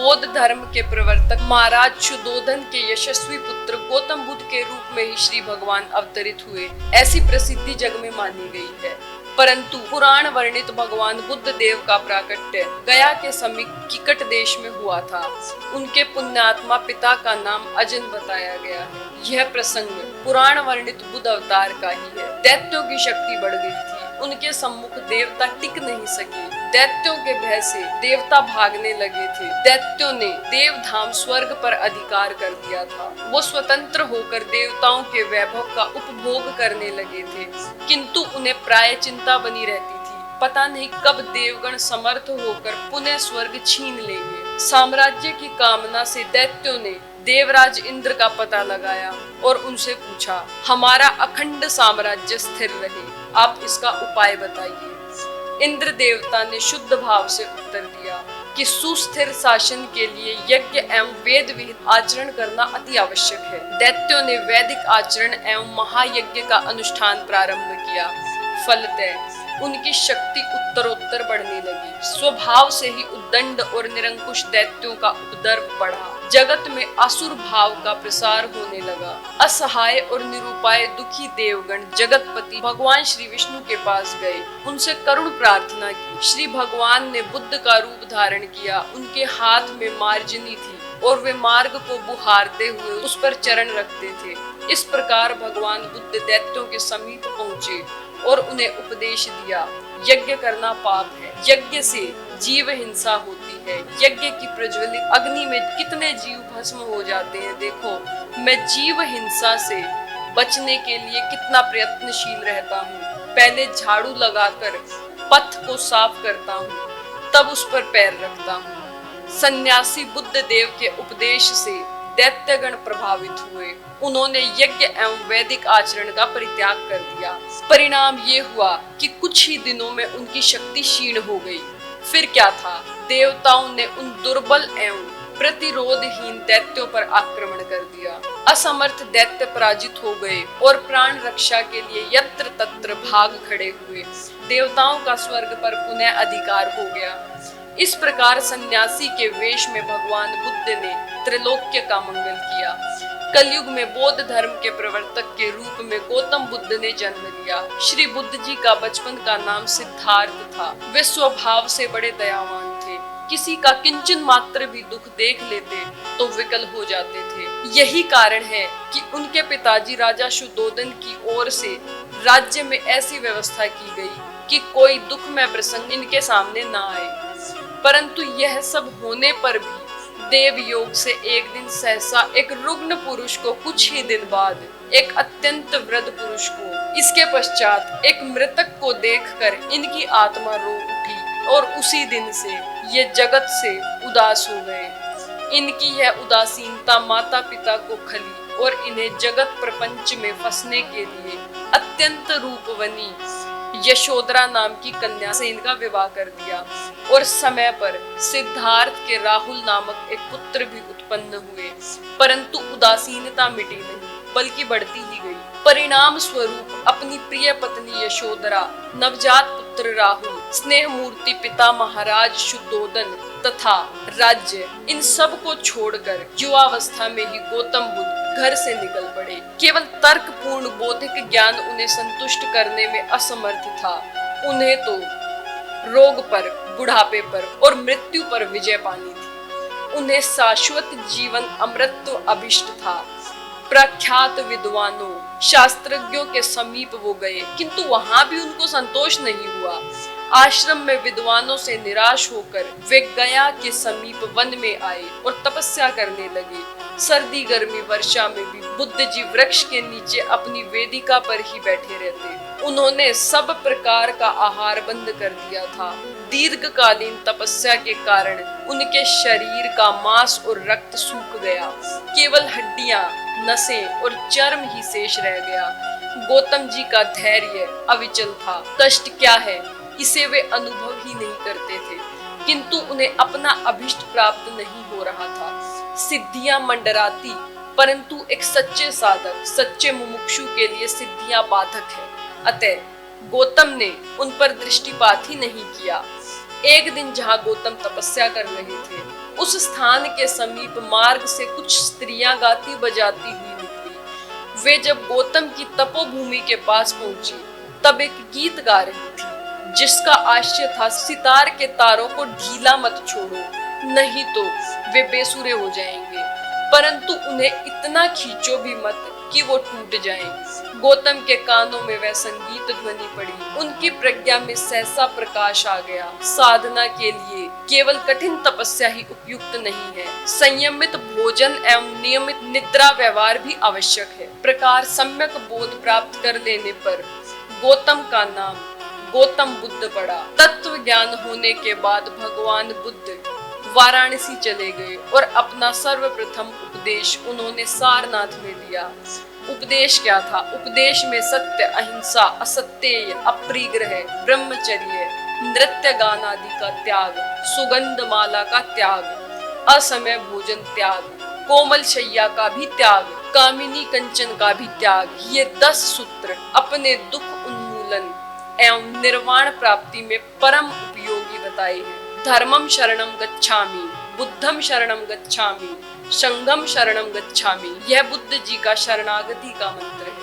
बौद्ध धर्म के प्रवर्तक महाराज शुद्धोधन के यशस्वी पुत्र गौतम बुद्ध के रूप में ही श्री भगवान अवतरित हुए, ऐसी प्रसिद्धि जग में मानी गई है। परंतु पुराण वर्णित भगवान बुद्ध देव का प्राकट्य गया के समीप किकट देश में हुआ था। उनके पुण्यात्मा पिता का नाम अजन बताया गया है। यह प्रसंग पुराण वर्णित बुद्ध अवतार का ही है। दैत्यों की शक्ति बढ़ गई थी, उनके सम्मुख देवता टिक नहीं सके। दैत्यों के भय से देवता भागने लगे थे। दैत्यों ने देवधाम स्वर्ग पर अधिकार कर दिया था। वो स्वतंत्र होकर देवताओं के वैभव का उपभोग करने लगे थे, किंतु उन्हें प्राय चिंता बनी रहती थी, पता नहीं कब देवगण समर्थ होकर पुनः स्वर्ग छीन लेंगे। साम्राज्य की कामना से दैत्यों ने देवराज इंद्र का पता लगाया और उनसे पूछा, हमारा अखंड साम्राज्य स्थिर रहे, आप इसका उपाय बताइए। इंद्र देवता ने शुद्ध भाव से उत्तर दिया कि सुस्थिर शासन के लिए यज्ञ एवं वेद विहित आचरण करना अति आवश्यक है। दैत्यों ने वैदिक आचरण एवं महायज्ञ का अनुष्ठान प्रारंभ किया। फलतः उनकी शक्ति उत्तरोत्तर बढ़ने लगी। स्वभाव से ही उद्दंड और निरंकुश दैत्यों का उपद्रव बढ़ा। जगत में असुर भाव का प्रसार होने लगा। असहाय और निरुपाय दुखी देवगण जगतपति भगवान श्री विष्णु के पास गए, उनसे करुण प्रार्थना की। श्री भगवान ने बुद्ध का रूप धारण किया। उनके हाथ में मार्जनी थी और वे मार्ग को बुहारते हुए उस पर चरण रखते थे। इस प्रकार भगवान बुद्ध दैत्यों के समीप पहुँचे और उन्हें उपदेश दिया, यज्ञ करना पाप है, यज्ञ से जीव हिंसा होती है, यज्ञ की प्रज्वलित अग्नि में कितने जीव भस्म हो जाते हैं। देखो, मैं जीव हिंसा से बचने के लिए कितना प्रयत्नशील रहता हूँ। पहले झाड़ू लगाकर पथ को साफ करता हूँ, तब उस पर पैर रखता हूँ। सन्यासी बुद्ध देव के उपदेश से दैत्यगण प्रभावित हुए। उन्होंने यज्ञ एवं वैदिक आचरण का परित्याग कर दिया। परिणाम ये हुआ कि कुछ ही दिनों में उनकी शक्ति क्षीण हो गई। फिर क्या था, देवताओं ने उन दुर्बल एवं प्रतिरोधहीन दैत्यों पर आक्रमण कर दिया। असमर्थ दैत्य पराजित हो गए और प्राण रक्षा के लिए यत्र तत्र भाग खड़े हुए। देवताओं का स्वर्ग पर पुनः अधिकार हो गया। इस प्रकार सन्यासी के वेश में भगवान बुद्ध ने त्रिलोक्य का मंगल किया। कलयुग में बौद्ध धर्म के प्रवर्तक के रूप में गौतम बुद्ध ने जन्म लिया। श्री बुद्ध जी का बचपन का नाम सिद्धार्थ था। वे स्वभाव से बड़े दयावान थे। किसी का किंचन मात्र भी दुख देख लेते तो विकल हो जाते थे। यही कारण है कि उनके पिताजी राजा शुद्धोधन की ओर से राज्य में ऐसी व्यवस्था की गई कि कोई दुखमय प्रसंग इनके सामने न आए। परंतु यह सब होने पर भी देव योग से एक दिन सहसा एक रुग्ण पुरुष को, कुछ ही दिन बाद एक अत्यंत वृद्ध पुरुष को, इसके पश्चात एक मृतक को देखकर इनकी आत्मा रो उठी और उसी दिन से ये जगत से उदास हो गए। इनकी यह उदासीनता माता पिता को खली और इन्हें जगत प्रपंच में फंसने के लिए अत्यंत रूपवनी यशोधरा नाम की कन्या से इनका विवाह कर दिया और समय पर सिद्धार्थ के राहुल नामक एक पुत्र भी उत्पन्न हुए। परंतु उदासीनता मिटी नहीं, बल्कि बढ़ती ही गई। परिणाम स्वरूप अपनी प्रिय पत्नी यशोधरा, नवजात पुत्र राहुल, स्नेह मूर्ति पिता महाराज शुद्धोधन तथा राज्य, इन सब को छोड़कर युवावस्था में ही गौतम बुद्ध घर से निकल पड़े। केवल तर्कपूर्ण बौद्धिक ज्ञान उन्हें संतुष्ट करने में असमर्थ था। उन्हें तो रोग पर, बुढ़ापे पर और मृत्यु पर विजय पानी थी। उन्हें शाश्वत जीवन अमृतत्व अभिष्ट था। प्रख्यात विद्वानों, शास्त्रज्ञों के समीप वो गए, किंतु वहां भी उनको संतोष नहीं हुआ। आश्रम में विद्वानों से निराश होकर वे गया के समीप वन में आए और तपस्या करने लगे। सर्दी गर्मी वर्षा में भी बुद्ध जी वृक्ष के नीचे अपनी वेदिका पर ही बैठे रहते। उन्होंने सब प्रकार का आहार बंद कर दिया था। दीर्घकालीन तपस्या के कारण उनके शरीर का मांस और रक्त सूख गया। केवल हड्डियां, नसें और चर्म ही शेष रह गया। गौतम जी का धैर्य अविचल था। कष्ट क्या है, इसे वे अनुभव ही नहीं करते थे, किंतु उन्हें अपना अभिष्ट प्राप्त नहीं हो रहा था। सिद्धियां मंडराती, परंतु एक सच्चे साधक, सच्चे मुमुक्षु के लिए सिद्धियां बाधक है। अतः गौतम ने उन पर दृष्टिपात ही नहीं किया। एक दिन जहां गौतम तपस्या कर रहे थे, उस स्थान के समीप मार्ग से कुछ स्त्रियां गाती बजाती हुई निकली। वे जब गौतम की तपोभूमि के पास पहुंची तब एक गीत गा रही थी जिसका आशय था, सितार के तारों को ढीला मत छोड़ो, नहीं तो वे बेसुरे हो जाएंगे, परंतु उन्हें इतना खींचो भी मत कि वो टूट जाएं। गौतम के कानों में वह संगीत ध्वनि पड़ी। उनकी प्रज्ञा में सहसा प्रकाश आ गया। साधना के लिए केवल कठिन तपस्या ही उपयुक्त नहीं है, संयमित भोजन एवं नियमित निद्रा व्यवहार भी आवश्यक है। प्रकार सम्यक बोध प्राप्त कर लेने पर गौतम का नाम गौतम बुद्ध पड़ा। तत्व ज्ञान होने के बाद भगवान बुद्ध वाराणसी चले गए और अपना सर्वप्रथम उपदेश उन्होंने सारनाथ में दिया। उपदेश क्या था? उपदेश में सत्य, अहिंसा, असत्य, अप्रिग्रह, ब्रह्मचर्य, नृत्य गान आदि का त्याग, सुगंध माला का त्याग, असमय भोजन त्याग, कोमल शैया का भी त्याग, कामिनी कंचन का भी त्याग, ये 10 सूत्र अपने दुख उन्मूलन एवं निर्वाण प्राप्ति में परम उपयोगी बताए हैं। धर्मम शरणम गच्छामि, बुद्धम शरणम गच्छामि, संघम शरणम गच्छामि, यह बुद्ध जी का शरणागति का मंत्र है।